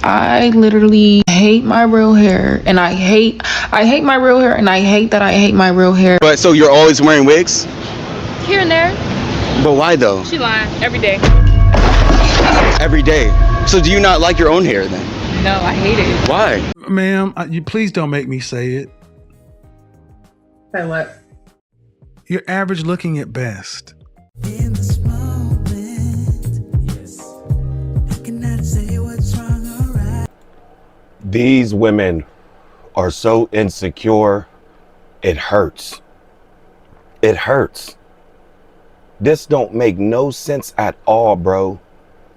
I literally hate my real hair, and I hate my real hair, and I hate that I hate my real hair. But so you're always wearing wigs? Here and there. But why though? She lying. Every day. Every day. So do you not like your own hair then? No, I hate it. Why? Ma'am, you please don't make me say it. Say what? You're average looking at best. In this moment, yes, I cannot say what's wrong or right. These women are so insecure, it hurts. It hurts. This don't make no sense at all, bro.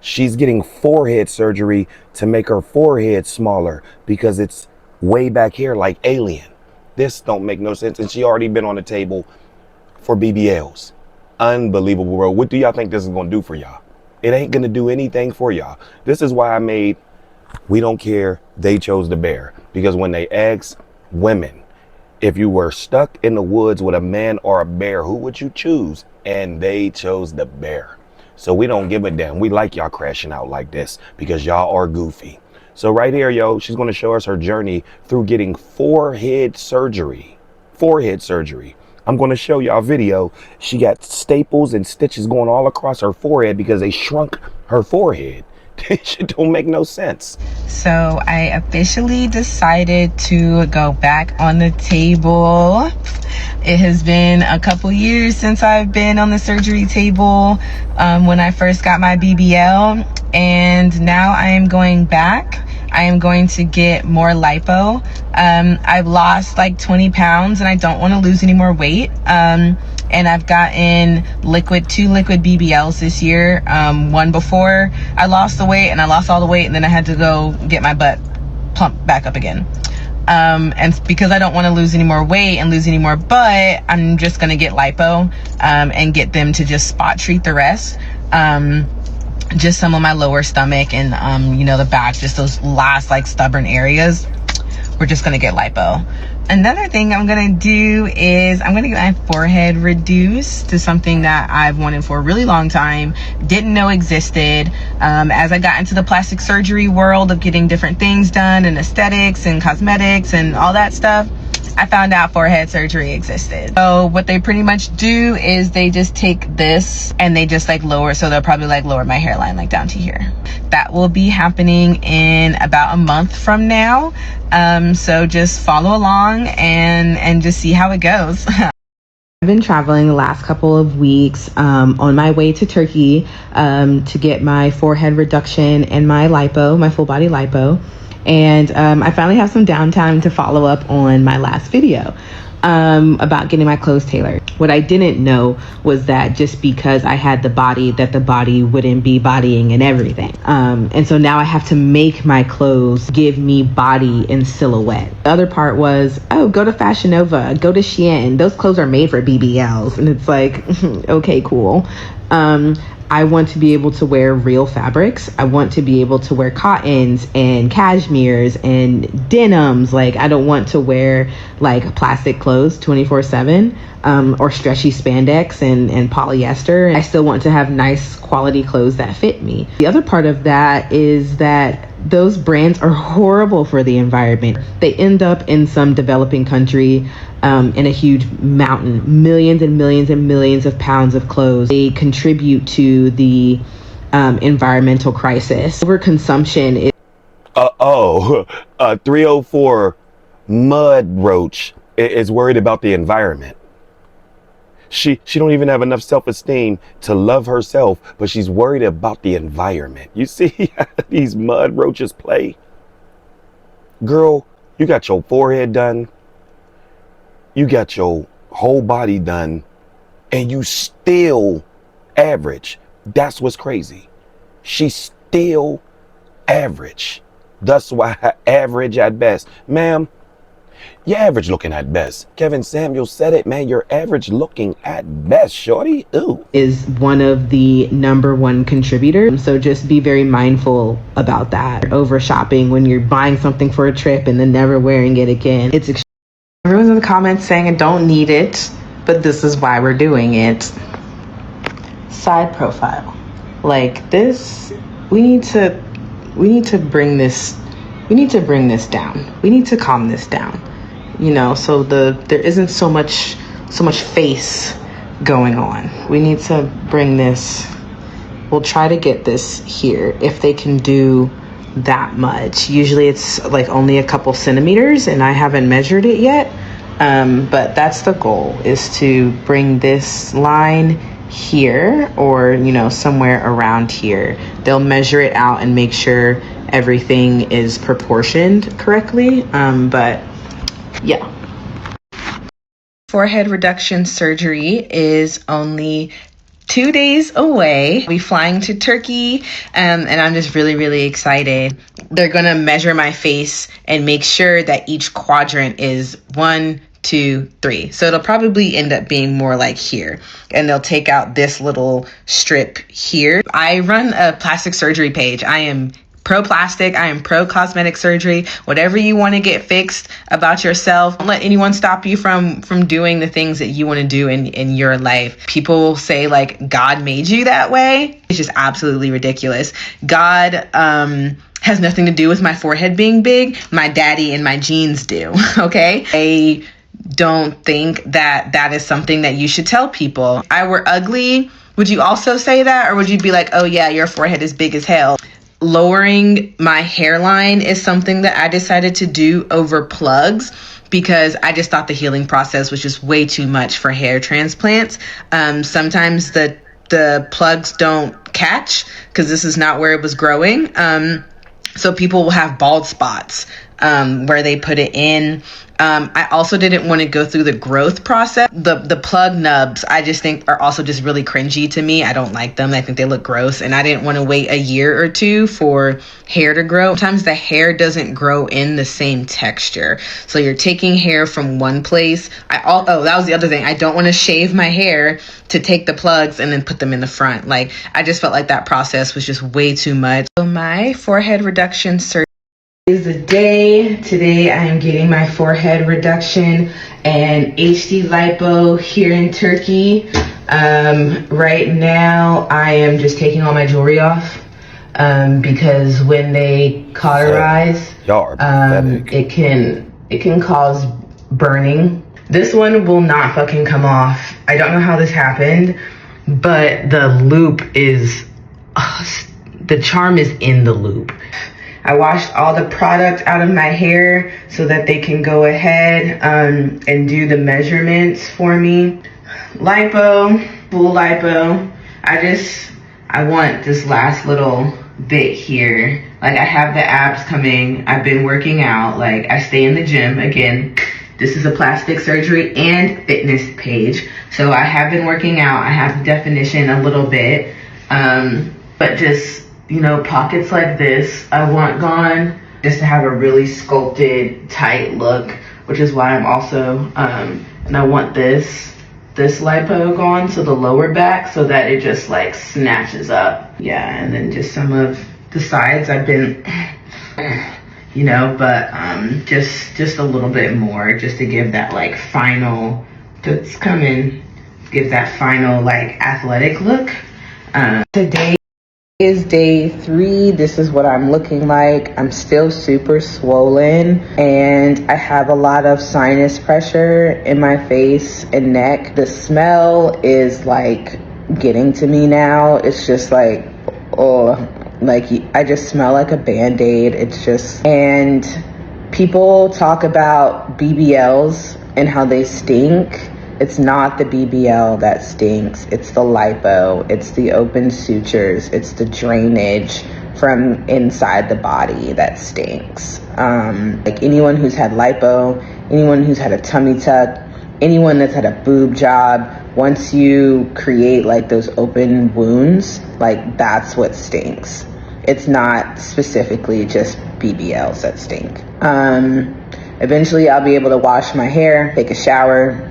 She's getting forehead surgery to make her forehead smaller because it's way back here like alien. This don't make no sense. And she already been on the table for BBLs. Unbelievable, bro. What do y'all think this is going to do for y'all? It ain't going to do anything for y'all. This is why I made We Don't Care, They Chose the Bear. Because when they ask women, if you were stuck in the woods with a man or a bear, who would you choose? And they chose the bear. So we don't give a damn. We like y'all crashing out like this because y'all are goofy. So right here, yo, she's going to show us her journey through getting forehead surgery. Forehead surgery. I'm going to show y'all a video. She got staples and stitches going all across her forehead because they shrunk her forehead. It don't make no sense. So I officially decided to go back on the table. It has been a couple years since I've been on the surgery table when I first got my BBL, and now I am going back. I am going to get more lipo. I've lost like 20 pounds and I don't want to lose any more weight. And I've gotten two liquid BBLs this year. One before I lost the weight and I lost all the weight, and then I had to go get my butt plumped back up again. And because I don't want to lose any more weight and lose any more butt, I'm just going to get lipo and get them to just spot treat the rest. Just some of my lower stomach and, the back, just those last like stubborn areas. We're just going to get lipo. Another thing I'm going to do is I'm going to get my forehead reduced to something that I've wanted for a really long time, didn't know existed. As I got into the plastic surgery world of getting different things done and aesthetics and cosmetics and all that stuff, I found out forehead surgery existed. So what they pretty much do is they just take this and they just like lower, so they'll probably like lower my hairline like down to here. That will be happening in about a month from now. So just follow along and just see how it goes. I've been traveling the last couple of weeks on my way to Turkey to get my forehead reduction and my lipo, my full body lipo. And I finally have some downtime to follow up on my last video about getting my clothes tailored. What I didn't know was that just because I had the body, that the body wouldn't be bodying and everything. And so now I have to make my clothes give me body and silhouette. The other part was, go to Fashion Nova, go to Shein. Those clothes are made for BBLs. And it's like, okay, cool. I want to be able to wear real fabrics. I want to be able to wear cottons and cashmeres and denims. Like, I don't want to wear like plastic clothes 24/7 or stretchy spandex and polyester. I still want to have nice quality clothes that fit me. The other part of that is that those brands are horrible for the environment. They end up in some developing country in a huge mountain, millions and millions and millions of pounds of clothes. They contribute to the environmental crisis. Overconsumption is 304 Mud Roach is worried about the environment. She don't even have enough self-esteem to love herself, but she's worried about the environment. You see how these mud roaches play? Girl, you got your forehead done. You got your whole body done, and you still average. That's what's crazy. She's still average. That's why average at best. Ma'am, you're average looking at best. Kevin Samuel said it, man. You're average looking at best, shorty. Ooh. Is one of the #1 contributors. So just be very mindful about that. Over shopping when you're buying something for a trip and then never wearing it again. Everyone's in the comments saying I don't need it, but this is why we're doing it. Side profile. Like this, we need to we need to bring this down. We need to calm this down. You know, so there isn't so much face going on. We need to bring this. We'll try to get this here if they can do that much. Usually it's like only a couple centimeters and I haven't measured it yet. But that's the goal, is to bring this line here, or, you know, somewhere around here. They'll measure it out and make sure everything is proportioned correctly. But yeah. Forehead reduction surgery is only 2 days away. We'll be flying to Turkey, and I'm just really, really excited. They're gonna measure my face and make sure that each quadrant is 1, 2, 3. So it'll probably end up being more like here, and they'll take out this little strip here. I run a plastic surgery page. I am pro plastic. I am pro cosmetic surgery. Whatever you want to get fixed about yourself, don't let anyone stop you from doing the things that you want to do in your life. People say like God made you that way. It's just absolutely ridiculous. God has nothing to do with my forehead being big. My daddy and my genes do. Okay. I don't think that is something that you should tell people. If I were ugly, would you also say that? Or would you be like, oh yeah, your forehead is big as hell? Lowering my hairline is something that I decided to do over plugs, because I just thought the healing process was just way too much for hair transplants. Sometimes the plugs don't catch because this is not where it was growing. So people will have bald spots where they put it in. I also didn't want to go through the growth process. The plug nubs, I just think, are also just really cringy to me. I don't like them. I think they look gross, and I didn't want to wait a year or two for hair to grow. Sometimes the hair doesn't grow in the same texture. So you're taking hair from one place. That was the other thing. I don't want to shave my hair to take the plugs and then put them in the front. Like, I just felt like that process was just way too much. So my forehead reduction surgery is the day. Today I am getting my forehead reduction and HD lipo here in Turkey. Right now I am just taking all my jewelry off because when they cauterize, it can cause burning. This one will not fucking come off. I don't know how this happened, but the loop is, the charm is in the loop. I washed all the product out of my hair so that they can go ahead and do the measurements for me. Lipo, full lipo. I want this last little bit here. Like, I have the abs coming. I've been working out. Like, I stay in the gym. Again, this is a plastic surgery and fitness page. So I have been working out. I have the definition a little bit. But just, you know, pockets like this I want gone, just to have a really sculpted, tight look, which is why I'm also, and I want this lipo gone, so the lower back, so that it just like snatches up. Yeah, and then just some of the sides I've been, you know, but just a little bit more, just to give that like final, that's coming, give that final like athletic look. Today is day 3. This is what I'm looking like. I'm still super swollen, and I have a lot of sinus pressure in my face and neck. The smell is like getting to me now. It's just like, oh, like I just smell like a Band-Aid. It's just, and people talk about BBLs and how they stink. It's not the BBL that stinks. It's the lipo. It's the open sutures. It's the drainage from inside the body that stinks. Like anyone who's had lipo, anyone who's had a tummy tuck, anyone that's had a boob job, once you create like those open wounds, like that's what stinks. It's not specifically just BBLs that stink. Eventually I'll be able to wash my hair, take a shower.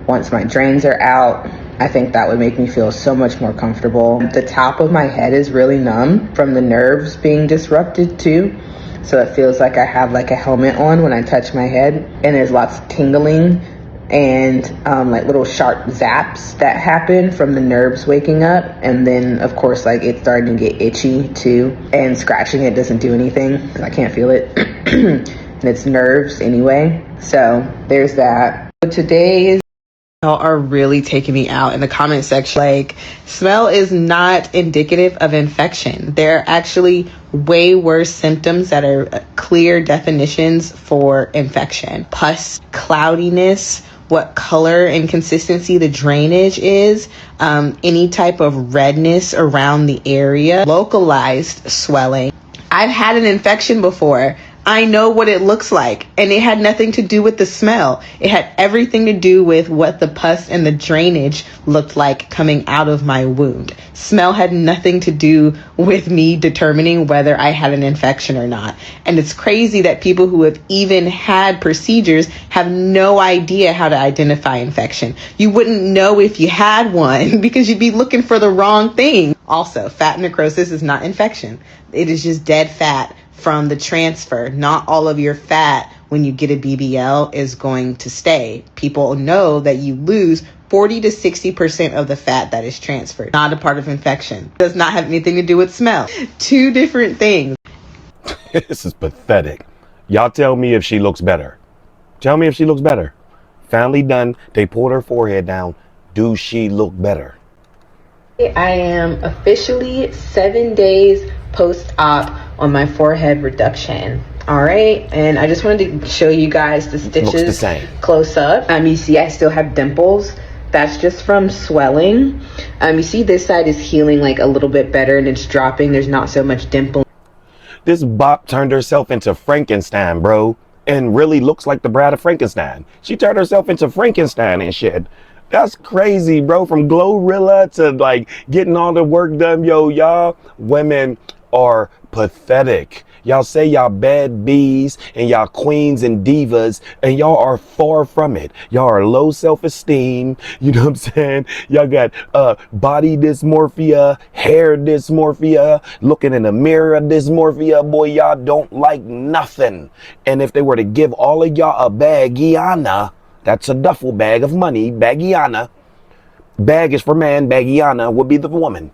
Once my drains are out, I think that would make me feel so much more comfortable. The top of my head is really numb from the nerves being disrupted too. So it feels like I have like a helmet on when I touch my head, and there's lots of tingling and like little sharp zaps that happen from the nerves waking up. And then of course like it's starting to get itchy too, and scratching it doesn't do anything because I can't feel it. And it's nerves anyway, so there's that. So today's are really taking me out in the comment section. Like, smell is not indicative of infection. There are actually way worse symptoms that are clear definitions for infection. Pus, cloudiness, what color and consistency the drainage is, any type of redness around the area, localized swelling. I've had an infection before. I know what it looks like, and it had nothing to do with the smell. It had everything to do with what the pus and the drainage looked like coming out of my wound. Smell had nothing to do with me determining whether I had an infection or not. And it's crazy that people who have even had procedures have no idea how to identify infection. You wouldn't know if you had one because you'd be looking for the wrong thing. Also, fat necrosis is not infection. It is just dead fat from the transfer. Not all of your fat when you get a BBL is going to stay. People know that you lose 40 to 60% of the fat that is transferred. Not a part of infection. Does not have anything to do with smell. Two different things. This is pathetic. Y'all tell me if she looks better. Tell me if she looks better. Finally done. They pulled her forehead down. Do she look better? I am officially 7 days post-op on my forehead reduction. All right, and I just wanted to show you guys the stitches Looks the same. close up. You see I still have dimples. That's just from swelling. You see this side is healing like a little bit better and it's dropping. There's not so much dimple. This bop turned herself into Frankenstein, bro, and really looks like the Bride of Frankenstein. She turned herself into Frankenstein and shit. That's crazy, bro. From Glorilla to like getting all the work done. Yo, y'all women are pathetic. Y'all say y'all bad bees and y'all queens and divas, and y'all are far from it. Y'all are low self-esteem. You know what I'm saying? Y'all got body dysmorphia, hair dysmorphia, looking in the mirror dysmorphia. Boy, y'all don't like nothing. And if they were to give all of y'all a bagiana, that's a duffel bag of money, bagiana. Bag is for man, bagiana would be the woman.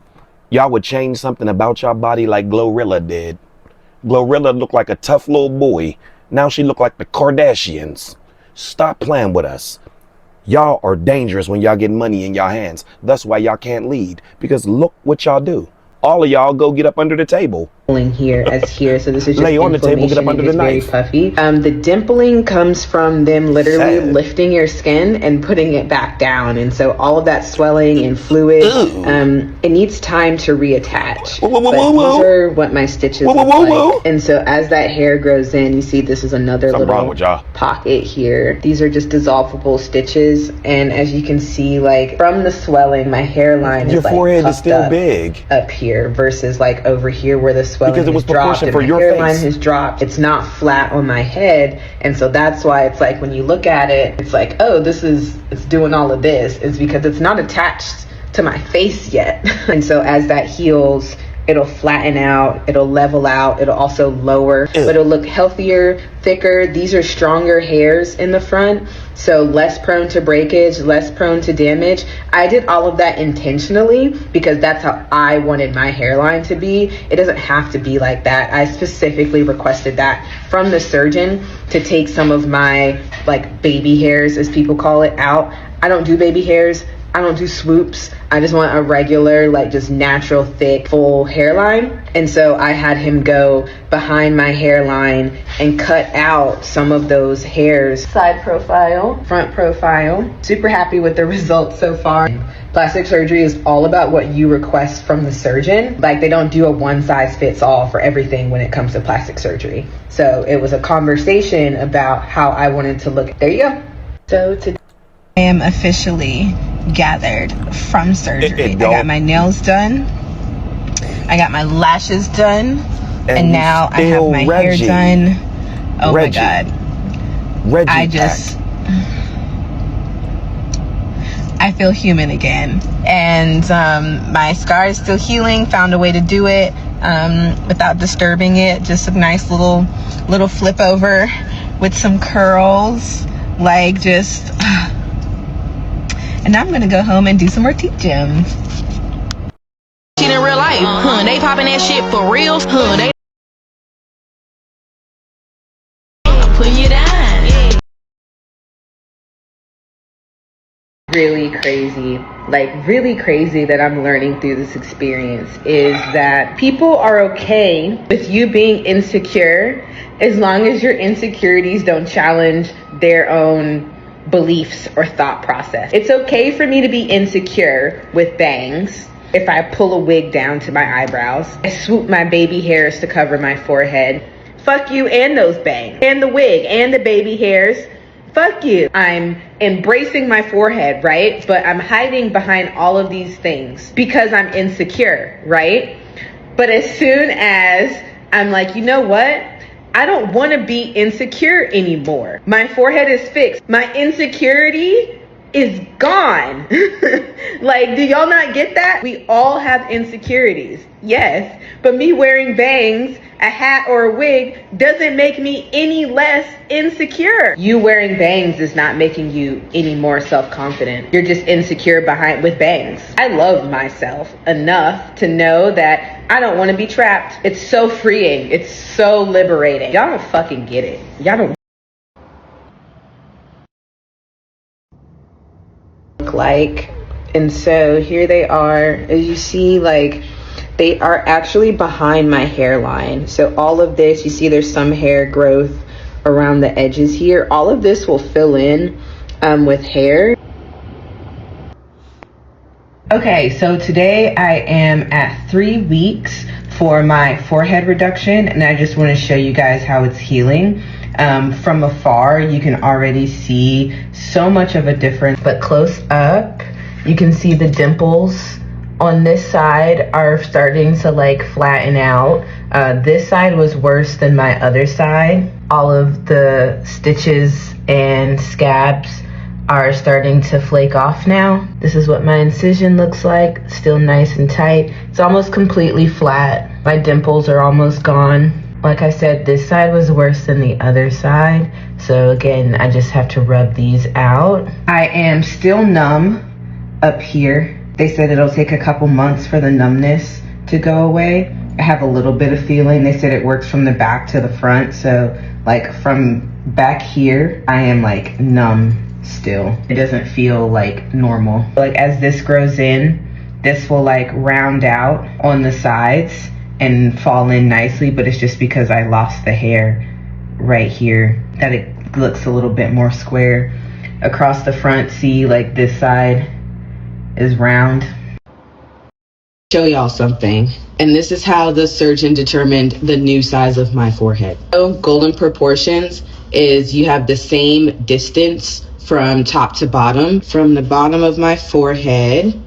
Y'all would change something about y'all body like Glorilla did. Glorilla looked like a tough little boy. Now she look like the Kardashians. Stop playing with us. Y'all are dangerous when y'all get money in y'all hands. That's why y'all can't lead. Because look what y'all do. All of y'all go get up under the table. Here as here, so this is just lay on the table, get up under the knife. Very puffy. The dimpling comes from them literally Sad. lifting your skin and putting it back down, and so all of that swelling and fluid, it needs time to reattach. Whoa, whoa, whoa, But whoa, whoa. these are what my stitches Whoa, whoa, look whoa, like. whoa. And so as that hair grows in, you see this is another Something wrong little with y'all. pocket here. These are just dissolvable stitches, and as you can see, like from the swelling, my hairline Your is like forehead is puffed still up big. up here versus like over here where the swelling Because it was has dropped proportion and for my your hairline face. has dropped. It's not flat on my head, and so that's why it's like when you look at it, it's like, oh, it's doing all of this. It's because it's not attached to my face yet. And so as that heals, it'll flatten out, it'll level out, it'll also lower, but it'll look healthier, thicker. These are stronger hairs in the front, so less prone to breakage, less prone to damage. I did all of that intentionally because that's how I wanted my hairline to be. It doesn't have to be like that. I specifically requested that from the surgeon to take some of my like baby hairs, as people call it, out. I don't do baby hairs. I don't do swoops. I just want a regular, like just natural, thick, full hairline. And so I had him go behind my hairline and cut out some of those hairs. Side profile, front profile. Super happy with the results so far. Plastic surgery is all about what you request from the surgeon. Like they don't do a one size fits all for everything when it comes to plastic surgery. So it was a conversation about how I wanted to look. There you go. So today I am officially gathered from surgery. I got my nails done. I got my lashes done. And now I have my hair done. Oh my God. I feel human again. And my scar is still healing. Found a way to do it without disturbing it. Just a nice little flip over with some curls. Like just and I'm gonna go home and do some more teeth gems. Shit in real life, they popping that shit for real, they put you down. Really crazy, like really crazy that I'm learning through this experience is that people are okay with you being insecure as long as your insecurities don't challenge their own beliefs or thought process. It's okay for me to be insecure with bangs. If I pull a wig down to my eyebrows, I swoop my baby hairs to cover my forehead. Fuck you and those bangs, and the wig, and the baby hairs. Fuck you. I'm embracing my forehead, right? But I'm hiding behind all of these things because I'm insecure, right? But as soon as I'm like, you know what? I don't want to be insecure anymore. My forehead is fixed. My insecurity is gone. Like, do y'all not get that? We all have insecurities, yes, but me wearing bangs, a hat, or a wig doesn't make me any less insecure. You wearing bangs is not making you any more self-confident. You're just insecure with bangs. I love myself enough to know that I don't want to be trapped. It's so freeing. It's so liberating. Y'all don't fucking get it. Y'all don't like. And so here they are, as you see, like they are actually behind my hairline. So all of this, you see there's some hair growth around the edges here. All of this will fill in with hair. Okay, so today I am at 3 weeks for my forehead reduction, and I just want to show you guys how it's healing. From afar, you can already see so much of a difference, but close up, you can see the dimples on this side are starting to like flatten out. This side was worse than my other side. All of the stitches and scabs are starting to flake off now. This is what my incision looks like, still nice and tight. It's almost completely flat. My dimples are almost gone. Like I said, this side was worse than the other side. So again, I just have to rub these out. I am still numb up here. They said it'll take a couple months for the numbness to go away. I have a little bit of feeling. They said it works from the back to the front. So like from back here, I am like numb still. It doesn't feel like normal. Like as this grows in, this will like round out on the sides and fall in nicely, but it's just because I lost the hair right here that it looks a little bit more square. Across the front, see like this side is round. Show y'all something, and this is how the surgeon determined the new size of my forehead. So golden proportions is you have the same distance from top to bottom. From the bottom of my forehead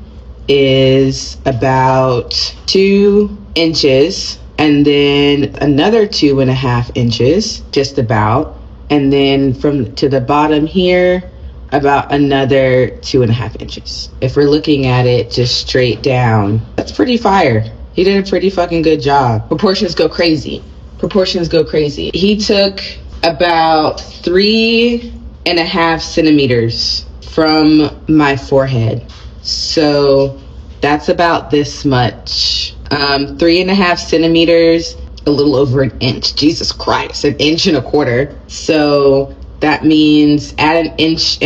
is about 2 inches, and then another 2.5 inches, just about, and then from to the bottom here about another 2.5 inches. If we're looking at it just straight down, that's pretty fire. He did a pretty fucking good job. Proportions go crazy. Proportions go crazy. He took about 3.5 centimeters from my forehead. So that's about this much. 3.5 centimeters, a little over an inch. Jesus Christ, 1.25 inches. So that means add 1.25 inches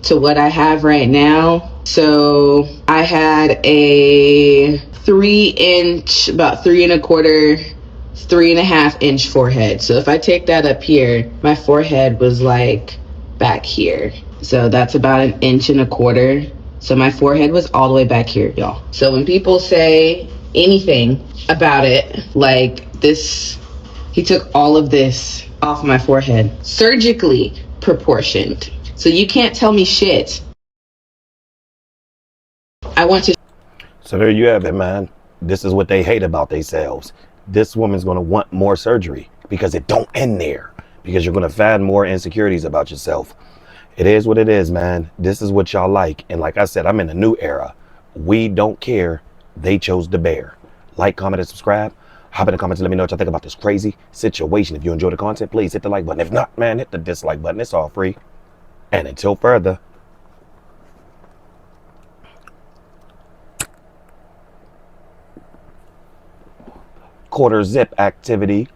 to what I have right now. So I had a 3-inch, about 3.25, 3.5 inch forehead. So if I take that up here, my forehead was like back here. So that's about 1.25 inches. So my forehead was all the way back here, y'all. So when people say anything about it, like this, he took all of this off my forehead, surgically proportioned. So you can't tell me shit. I want to. So there you have it, man. This is what they hate about themselves. This woman's going to want more surgery because it don't end there, because you're going to find more insecurities about yourself. It is what it is, man. This is what y'all like. And like I said, I'm in a new era. We don't care. They chose to bear. Like, comment, and subscribe. Hop in the comments and let me know what y'all think about this crazy situation. If you enjoy the content, please hit the like button. If not, man, hit the dislike button. It's all free. And until further, quarter zip activity.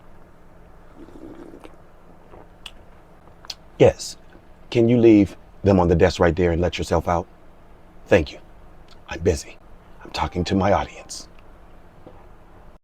Yes. Can you leave them on the desk right there and let yourself out? Thank you. I'm busy. I'm talking to my audience.